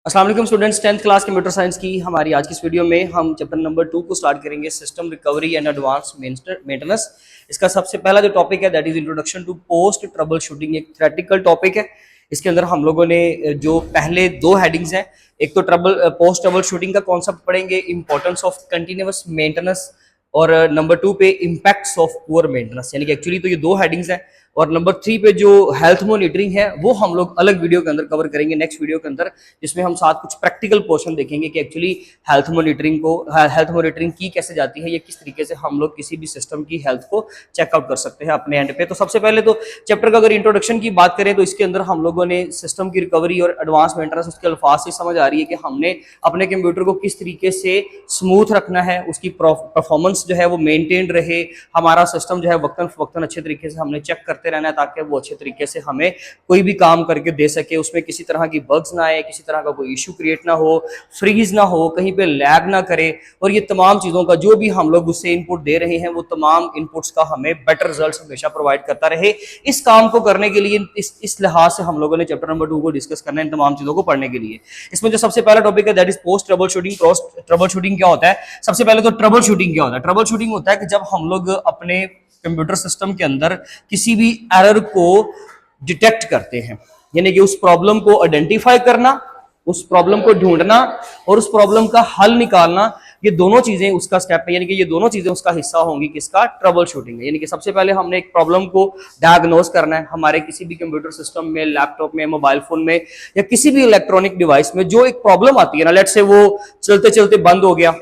अस्सलाम वालेकुम students, 10th class computer science की हमारी आज की इस वीडियो में हम चैप्टर नंबर 2 को स्टार्ट करेंगे, system recovery and advance maintenance. इसका सबसे पहला जो टॉपिक है that is introduction to post troubleshooting. एक थ्योरेटिकल टॉपिक है। इसके अंदर हम लोगों ने जो पहले दो हेडिंग्स हैं, एक तो पोस्ट ट्रबल शूटिंग का कॉन्सेप्ट पढ़ेंगे, इंपॉर्टेंस ऑफ कंटिन्यूअस मेंटेनेंस, और नंबर 2 पे इम्पैक्ट्स ऑफ पुअर मेंटेनेंस। यानी कि एक्चुअली तो ये दो हेडिंग्स हैं। और नंबर 3 पे जो हेल्थ मॉनिटरिंग है वो हम लोग अलग वीडियो के अंदर कवर करेंगे, नेक्स्ट वीडियो के अंदर, जिसमें हम साथ कुछ प्रैक्टिकल पोर्शन देखेंगे कि एक्चुअली हेल्थ मॉनिटरिंग की कैसे जाती है, ये किस तरीके से हम लोग किसी भी सिस्टम की हेल्थ को चेकआउट कर सकते हैं अपने एंड पे। तो सबसे पहले तो चैप्टर का अगर इंट्रोडक्शन की बात करें तो इसके अंदर हम लोगों ने सिस्टम की रिकवरी और एडवांस मेंटेनेंस, उसके अल्फाज से समझ आ रही है कि हमने अपने कंप्यूटर को किस तरीके से स्मूथ रखना है, उसकी परफॉर्मेंस जो है वो मेंटेन रहे, हमारा सिस्टम जो है वक्तन फवक्तन अच्छे तरीके से हमने चेक करते रहना है ताकि वो अच्छे तरीके से हमें कोई भी काम करके दे सके, उसमें किसी तरह की बग्स ना आए, किसी तरह का कोई इशू क्रिएट ना हो, फ्रीज ना हो, कहीं पे लैग ना करे। और ये तमाम चीज़ों का जो भी हम लोग उससे इनपुट दे रहे हैं वो तमाम इनपुट्स का हमें बेटर रिजल्ट हमेशा प्रोवाइड करता रहे। इस काम को करने के लिए इस लिहाज से हम लोगों ने चैप्टर नंबर 2 को डिस्कस करना है, इन तमाम चीज़ों को पढ़ने के लिए। इसमें जो सबसे पहला टॉपिक है that is post trouble shooting. Post trouble shooting क्या होता है? सबसे पहले तो ट्रबल शूटिंग क्या होता है? ट्रबल शूटिंग होता है कि जब हम लोग अपने कंप्यूटर सिस्टम के अंदर किसी भी एरर को डिटेक्ट करते हैं, यानी कि उस प्रॉब्लम को आइडेंटिफाई करना, उस प्रॉब्लम को ढूंढना और उस प्रॉब्लम का हल निकालना, ये दोनों चीजें उसका स्टेप है। यानी कि ये दोनों चीजें उसका हिस्सा होंगी किसका? Trouble shooting. यानी कि सबसे पहले हमने एक प्रॉब्लम को डायग्नोज करना है। हमारे किसी भी कंप्यूटर सिस्टम में, लैपटॉप में, मोबाइल फोन में या किसी भी इलेक्ट्रॉनिक डिवाइस में जो एक प्रॉब्लम आती है ना, लेट से वो चलते चलते बंद हो गया,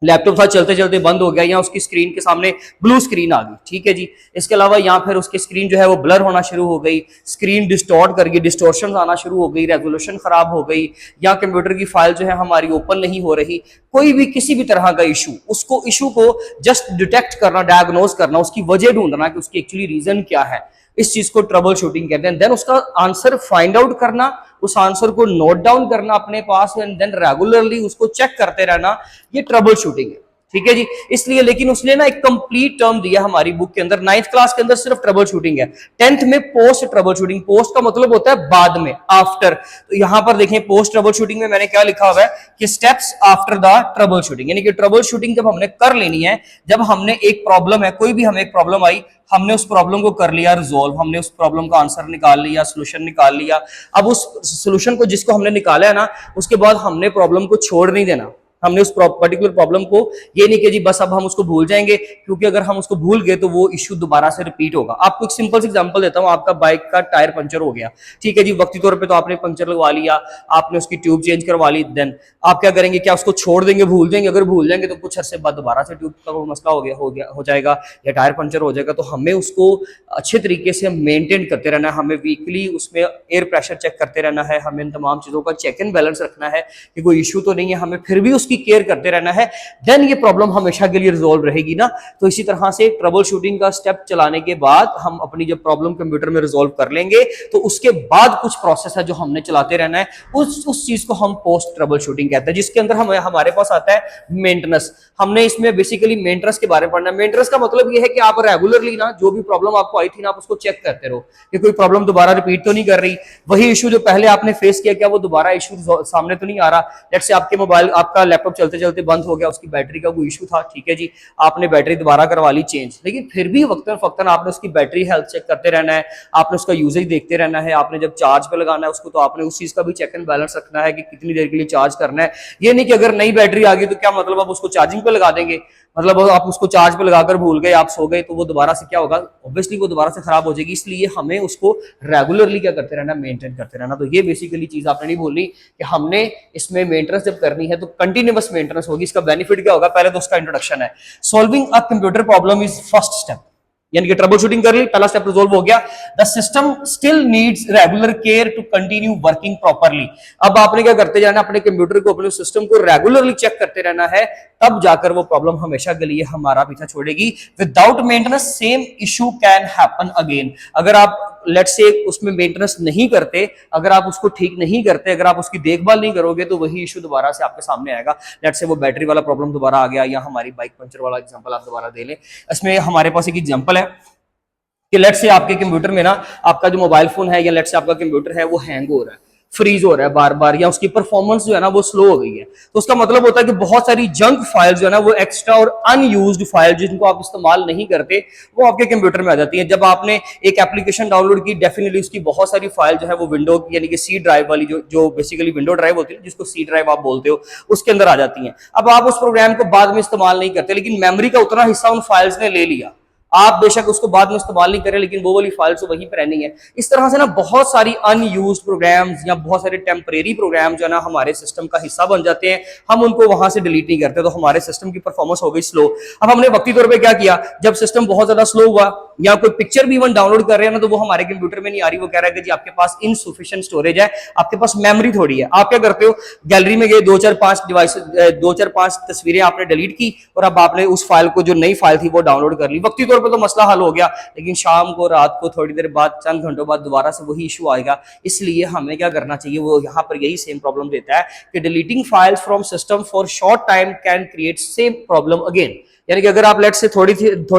लैपटॉप था चलते चलते बंद हो गया, या उसकी स्क्रीन के सामने ब्लू स्क्रीन आ गई, ठीक है जी। इसके अलावा या फिर उसकी स्क्रीन जो है वो ब्लर होना शुरू हो गई, स्क्रीन डिस्टॉर्ट कर गई, डिस्टॉर्शन आना शुरू हो गई, रेजोल्यूशन खराब हो गई, या कंप्यूटर की फाइल जो है हमारी ओपन नहीं हो रही, कोई भी किसी भी तरह का इशू, उसको इशू को जस्ट डिटेक्ट करना, डायग्नोज करना, उसकी वजह ढूंढना कि उसकी एक्चुअली रीजन क्या है, इस चीज को ट्रबल शूटिंग कहते हैं। देन उसका आंसर फाइंड आउट करना, उस आंसर को नोट डाउन करना अपने पास, एंड देन रेगुलरली उसको चेक करते रहना, ये ट्रबल शूटिंग है, ठीक है जी। इसलिए लेकिन उसने ना एक कंप्लीट टर्म दिया हमारी बुक के अंदर, 9th क्लास के अंदर सिर्फ ट्रबल शूटिंग है, 10th में पोस्ट ट्रबल शूटिंग। पोस्ट का मतलब होता है बाद में, आफ्टर। तो यहां पर देखें पोस्ट ट्रबल शूटिंग में मैंने क्या लिखा हुआ है कि steps after the trouble shooting. यानी कि ट्रबल शूटिंग जब हमने कर लेनी है, जब हमने एक प्रॉब्लम है, कोई भी हमें एक प्रॉब्लम आई, हमने उस प्रॉब्लम को कर लिया रिजोल्व, हमने उस प्रॉब्लम का आंसर निकाल लिया, सोल्यूशन निकाल लिया। अब उस सोल्यूशन को जिसको हमने निकाला है ना, उसके बाद हमने प्रॉब्लम को छोड़ नहीं देना। हमने उस पर्टिकुलर प्रॉब्लम को ये नहीं कि जी बस अब हम उसको भूल जाएंगे, क्योंकि अगर हम उसको भूल गए तो वो इश्यू दोबारा से रिपीट होगा। आपको एक सिंपल सी एग्जांपल देता हूं, आपका बाइक का टायर पंचर हो गया, ठीक है जी, वक्ती तौर पे तो आपने पंचर लगवा लिया, आपने उसकी ट्यूब चेंज करवा ली, देन आप क्या करेंगे? क्या उसको छोड़ देंगे, भूल जाएंगे? अगर भूल जाएंगे तो कुछ अर्से बाद दोबारा से ट्यूब का मसला हो जाएगा या टायर पंचर हो जाएगा। तो हमें उसको अच्छे तरीके से मेंटेन करते रहना है, हमें वीकली उसमें एयर प्रेशर चेक करते रहना है, हमें इन तमाम चीजों का चेक एंड बैलेंस रखना है कि कोई इशू तो नहीं है, हमें फिर भी उसकी केयर करते रहना है। देन ये प्रॉब्लम हमेशा के लिए रिजॉल्व रहेगी ना। तो इसी तरह से ट्रबल शूटिंग का स्टेप चलाने के बाद हम अपनी जब प्रॉब्लम कंप्यूटर में रिजॉल्व कर लेंगे तो उसके बाद कुछ प्रोसेस है जो हमने चलाते रहना है, उस चीज को हम पोस्ट ट्रबल शूटिंग कहते हैं, जिसके अंदर हमारे पास आता है मेंटेनेंस। हमने इसमें बेसिकली मेंटेनेंस के बारे में पढ़ना है। मेंटेनेंस का मतलब ये है कि आप रेगुलरली ना जो भी प्रॉब्लम आपको आई थी ना, आप उसको चेक करते रहो कि कोई प्रॉब्लम दोबारा रिपीट तो नहीं कर रही, वही इशू जो पहले आपने फेस किया क्या वो दोबारा इशू सामने तो नहीं आ रहा। लेट्स से आपके मोबाइल, आपका लैपटॉप चलते चलते बंद हो गया, उसकी बैटरी का कोई इशू था, ठीक है जी, आपने बैटरी दोबारा करवा ली चेंज, लेकिन फिर भी वक्तन फक्तन आपने उसकी बैटरी हेल्थ चेक करते रहना है, आपने उसका यूजेज देखते रहना है, आपने जब चार्ज पे लगाना है उसको तो आपने उस चीज का भी चेक एंड बैलेंस रखना है कि कितनी देर के लिए चार्ज करना है। ये नहीं कि अगर नई बैटरी आ गई तो क्या मतलब आप उसको चार्जिंग पे लगा देंगे, मतलब आप उसको चार्ज पे लगाकर भूल गए, आप सो गए, तो वो दोबारा से क्या होगा? ऑब्वियसली वो दोबारा से खराब हो जाएगी। इसलिए हमें उसको रेगुलरली क्या करते रहना? मेंटेन करते रहना। तो ये बेसिकली चीज आपने नहीं भूलनी कि हमने इसमें मेंटेनेंस जब करनी है तो कंटिन्यूअस मेंटेनेंस होगी। इसका बेनिफिट क्या होगा? पहले तो उसका इंट्रोडक्शन है। Solving a computer problem is first step, यानी कि ट्रबल शूटिंग कर ली, पहला स्टेप रिजॉल्व हो गया। The system still needs regular care to continue working properly. अब आपने क्या करते जाना? अपने कंप्यूटर को, अपने सिस्टम को रेगुलरली चेक करते रहना है, तब जाकर वो प्रॉब्लम हमेशा के लिए हमारा पीछा छोड़ेगी। Without maintenance same issue can happen again. अगर आप लेट्स से उसमें मेंटेनेंस नहीं करते, अगर आप उसको ठीक नहीं करते, अगर आप उसकी देखभाल नहीं करोगे तो वही इशू दोबारा से आपके सामने आएगा। लेट्स से वो बैटरी वाला प्रॉब्लम दोबारा आ गया, या हमारी बाइक पंचर वाला एग्जांपल आप दोबारा दे लें। इसमें हमारे पास एक एग्जांपल है कि लेट्स से आपके कंप्यूटर में ना, आपका जो मोबाइल फोन है या लेट्स से आपका कंप्यूटर है वो हैंग हो रहा है। फ्रीज हो रहा है बार बार, या उसकी परफॉर्मेंस जो है ना वो स्लो हो गई है, तो उसका मतलब होता है कि बहुत सारी जंक फाइल जो है ना वो एक्स्ट्रा और अनयूज्ड फाइल जिनको आप इस्तेमाल नहीं करते वो आपके कंप्यूटर में आ जाती है। जब आपने एक एप्लीकेशन डाउनलोड की, डेफिनेटली उसकी बहुत सारी फाइल जो है वो विंडो की यानी कि सी ड्राइव वाली जो बेसिकली विंडो ड्राइव होती है, जिसको सी ड्राइव आप बोलते हो, उसके अंदर आ जाती है। अब आप उस प्रोग्राम को बाद में इस्तेमाल नहीं करते, लेकिन मेमोरी का उतना हिस्सा उन फाइल्स ने ले लिया। आप बेशक उसको बाद में इस्तेमाल नहीं करें, लेकिन वो वाली फाइल्स तो वहीं पर रहनी है। इस तरह से ना बहुत सारी अनयूज्ड प्रोग्राम्स या बहुत सारे टेम्परेरी प्रोग्राम जो है ना हमारे सिस्टम का हिस्सा बन जाते हैं, हम उनको वहां से डिलीट नहीं करते, तो हमारे सिस्टम की परफॉर्मेंस हो गई स्लो। अब हमने वक्ती तौर पर क्या किया, जब सिस्टम बहुत ज्यादा स्लो हुआ या कोई पिक्चर भी इवन डाउनलोड कर रहे हैं ना, तो वो हमारे कंप्यूटर में नहीं आ रही, वो कह रहा है कि जी आपके पास इनसफिशिएंट स्टोरेज है, आपके पास मेमोरी थोड़ी है। आप क्या करते हो, गैलरी में गए, 2-4-5 डिवाइस 2-4-5 तस्वीरें आपने डिलीट की और अब आपने उस फाइल को, जो नई फाइल थी, वो डाउनलोड कर ली। वक्ती तौर पर तो मसला हल हो गया, लेकिन शाम को, रात को, थोड़ी देर बाद, चंद घंटों बाद दोबारा से वही इशू आएगा। इसलिए हमें क्या करना चाहिए, वो यहाँ पर यही सेम प्रॉब्लम देता है कि deleting files from system for short time can create same problem again. यानी कि अगर आप लेट से थोड़ी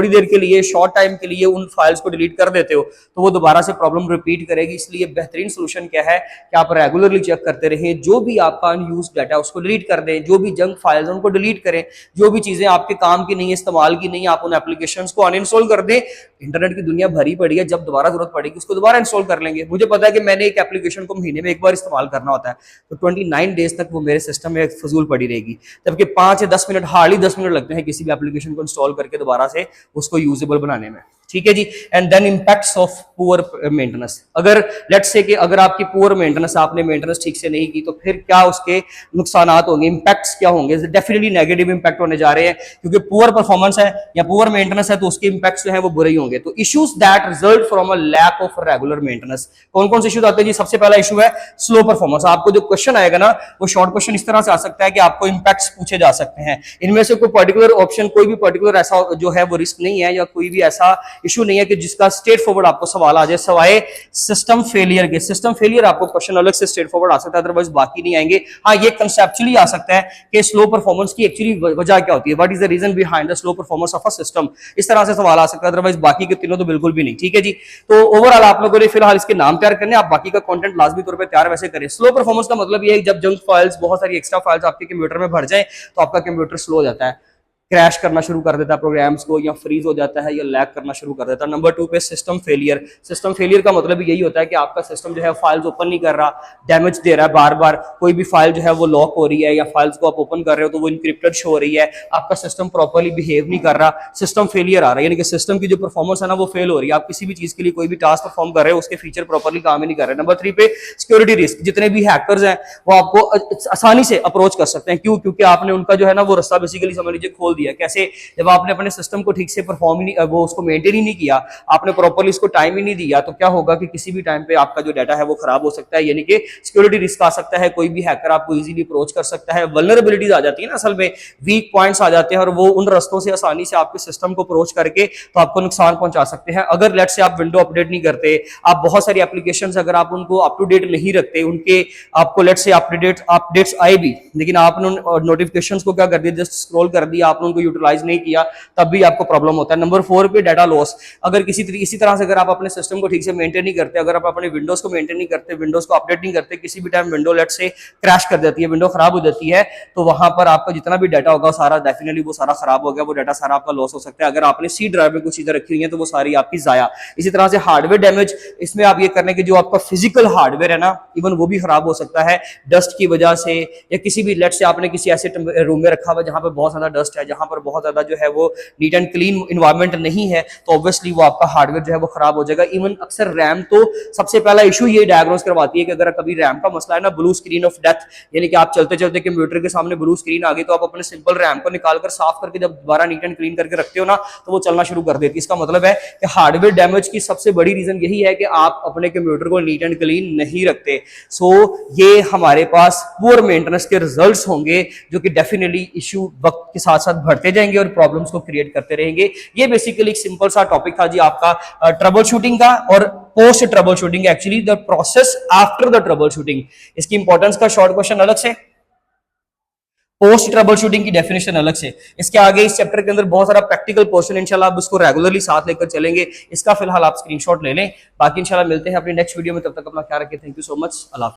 देर के लिए, शॉर्ट टाइम के लिए उन फाइल्स को डिलीट कर देते हो, तो वो दोबारा से प्रॉब्लम रिपीट करेगी। इसलिए बेहतरीन सोल्यूशन क्या है कि आप रेगुलरली चेक करते रहें, जो भी आपका अनयूज डाटा उसको डिलीट कर दें, जो भी जंक फाइल्स हैं उनको डिलीट करें, जो भी चीजें आपके काम की नहीं है, इस्तेमाल की नहीं है, आप उन एप्लीकेशंस को अनइंस्टॉल कर दें। इंटरनेट की दुनिया भरी पड़ी है, जब दोबारा जरूरत पड़ेगी उसको दोबारा इंस्टॉल कर लेंगे। मुझे पता है कि मैंने एक एप्लीकेशन को महीने में एक बार इस्तेमाल करना होता है, तो 29 डेज तक वो मेरे सिस्टम में फजूल पड़ी रहेगी, जबकि 5 या 10 मिनट, हार्डली 10 मिनट लगते हैं किसी भी एप्लीकेशन को इंस्टॉल करके दोबारा से उसको यूजेबल बनाने में। ठीक है जी। And then impacts of poor maintenance. अगर लेट्स से कि अगर आपकी पुअर मेंटेनेंस, आपने मेंटेनेंस ठीक से नहीं की, तो फिर क्या उसके नुकसानात होंगे, इंपैक्ट्स क्या होंगे? डेफिनेटली नेगेटिव इंपैक्ट होने जा रहे हैं, क्योंकि पुअर परफॉर्मेंस है या पुअर मेंटेनेंस है तो उसके इंपैक्ट्स जो है वो बुरे ही होंगे। तो issues that result from a lack of regular maintenance, कौन कौन से इश्यूज आते हैं जी? सबसे पहला इशू है स्लो परफॉर्मेंस। आपको जो क्वेश्चन आएगा ना, वो शॉर्ट क्वेश्चन इस तरह से आ सकता है कि आपको इंपैक्ट्स पूछे जा सकते हैं। इनमें से कोई पर्टिकुलर ऑप्शन, कोई भी पर्टिकुलर ऐसा जो है वो रिस्क नहीं है, या कोई भी ऐसा इशू नहीं है कि जिसका स्ट्रेट फॉरवर्ड आपको सवाल आ जाए, सवाए सिस्टम फेलियर के। सिस्टम फेलियर आपको क्वेश्चन अलग से स्ट्रेट फॉरवर्ड आ सकता है, अदरवाइज बाकी नहीं आएंगे। हाँ, ये कंसेप्चुअली आ सकता है कि स्लो परफॉर्मेंस की एक्चुअली वजह क्या होती है, what is the reason behind the slow performance of a system, इस तरह से सवाल आ सकता है, अदरवाइज बाकी के तीनों तो बिल्कुल भी नहीं। ठीक है जी। तो ओवरऑल आप लोगों ने फिलहाल इसके नाम तैयार करने, आप बाकी का कंटेंट लाजमी तौर पर तैयार वैसे करें। स्लो परफॉर्मेंस का मतलब ये है जब जंक फाइल्स, बहुत सारी एक्स्ट्रा फाइल्स आपके कंप्यूटर में भर जाए तो आपका कंप्यूटर स्लो हो जाता है, क्रैश करना शुरू कर देता है प्रोग्राम्स को, या फ्रीज हो जाता है, या लैग करना शुरू कर देता है। नंबर 2 पे सिस्टम फेलियर। सिस्टम फेलियर का मतलब यही होता है कि आपका सिस्टम जो है फाइल्स ओपन नहीं कर रहा, डैमेज दे रहा है बार बार, कोई भी फाइल जो है वो लॉक हो रही है, या फाइल्स को आप ओपन कर रहे हो तो वो इनक्रिप्टेड शो हो रही है, आपका सिस्टम प्रॉपर्ली बिहेव नहीं कर रहा, सिस्टम फेलियर आ रहा है, यानी कि सिस्टम की जो परफॉर्मेंस है ना वो फेल हो रही है। आप किसी भी चीज के लिए कोई भी टास्क परफॉर्म कर रहे हो, उसके फीचर प्रॉपर्ली काम ही नहीं कर रहे। नंबर 3 पे सिक्योरिटी रिस्क। जितने भी हैकर्स हैं वो आपको आसानी से अप्रोच कर सकते हैं। क्यों? क्योंकि आपने उनका जो है ना वो रास्ता बेसिकली समझ लीजिए खोल दिया। कैसे? जब आपने अपने सिस्टम को ठीक से परफॉर्म ही नहीं, वो उसको मेंटेन ही नहीं किया, आपने प्रॉपर्ली इसको टाइम ही नहीं दिया, तो क्या होगा कि किसी भी टाइम पे आपका जो डाटा है वो खराब हो सकता है, यानी कि सिक्योरिटी रिस्क आ सकता है। कोई भी हैकर आपको इजीली अप्रोच कर सकता है, वल्नरेबिलिटीज आ जाती है ना, असल में वीक पॉइंट्स आ जाते हैं, और वो उन रास्तों से आसानी से आपके सिस्टम को अप्रोच करके तो आपको नुकसान पहुंचा सकते हैं। अगर लेट से आप विंडो अपडेट नहीं करते, आप बहुत सारी एप्लीकेशंस अगर आप उनको अप टू डेट नहीं रखते, उनके आपको लेट से अपडेट्स आए भी, लेकिन आपने नोटिफिकेशंस को क्या कर दिया, जस्ट स्क्रॉल कर दिया, आपने उनको यूटिलाइज नहीं किया, तब भी आपको प्रॉब्लम होता है। नंबर 4 पे डाटा लॉस। अगर इसी तरह से अगर आप अपने सिस्टम को ठीक से मेंटेन नहीं करते, अगर आप अपने विंडोज को मेंटेन नहीं करते, विंडोज को अपडेट नहीं करते, किसी भी टाइम विंडो लेट से क्रैश कर देती है, विंडो खराब हो जाती है, तो वहां पर आपका जितना भी डाटा होगा सारा डेफिनेटली वो सारा खराब हो गया, वो डाटा सारा आपका लॉस हो सकता है। अगर आपने सी ड्राइव में कुछ चीजें रखी हुई हैं तो वो सारी आपकी जाया। इसी तरह से हार्डवेयर डैमेज। इसमें आप ये करने के जो आपका फिजिकल हार्डवेयर है ना, इवन वो भी खराब हो सकता है डस्ट की वजह से, या किसी भी लेट से आपने किसी ऐसे रूम में रखा हुआ जहां पर बहुत ज्यादा डस्ट है, जहां पर बहुत ज्यादा जो है वो नीट एंड क्लीन इन्वायरमेंट नहीं है, तो ऑब्वियसली वो आपका हार्डवेयर जो है वो खराब हो जाएगा। इवन अक्सर रैम तो सबसे पहला इशू ये डायग्नोस करवाती है कि अगर कभी रैम का मसला है ना, ब्लू स्क्रीन ऑफ डेथ, यानी कि आप चलते चलते कंप्यूटर के सामने ब्लू स्क्रीन आ गई, तो आप अपने सिंपल रैम को निकालकर साफ करके जब दोबारा नीट एंड क्लीन करके रखते हो ना, तो वो चलना शुरू कर देती है। इसका मतलब है कि हार्डवेयर डैमेज की सबसे बड़ी रीजन यही है कि आप अपने कंप्यूटर को नीट एंड क्लीन नहीं रखते। सो ये हमारे पास पुअर मेंटेनेंस के रिजल्ट्स होंगे, जो कि डेफिनेटली इशू वक्त के साथ साथ बढ़ते जाएंगे और प्रॉब्लम्स को क्रिएट करते रहेंगे। ये बेसिकली एक सिंपल सा टॉपिक था जी आपका ट्रबल शूटिंग का, और post trouble shooting, actually the process after the trouble shooting. इसकी इंपॉर्टेंस का शॉर्ट क्वेश्चन अलग से, पोस्ट ट्रबल शूटिंग की डेफिनेशन अलग से। इसके आगे इस चैप्टर के अंदर बहुत सारा प्रैक्टिकल पोर्शन इंशाल्लाह आप उसको रेगुलरली साथ लेकर चलेंगे। इसका फिलहाल आप स्क्रीनशॉट ले लें। बाकी इंशाल्लाह मिलते हैं अपनी नेक्स्ट वीडियो में, तब तक अपना ख्याल रखें। Thank you so much. Allah.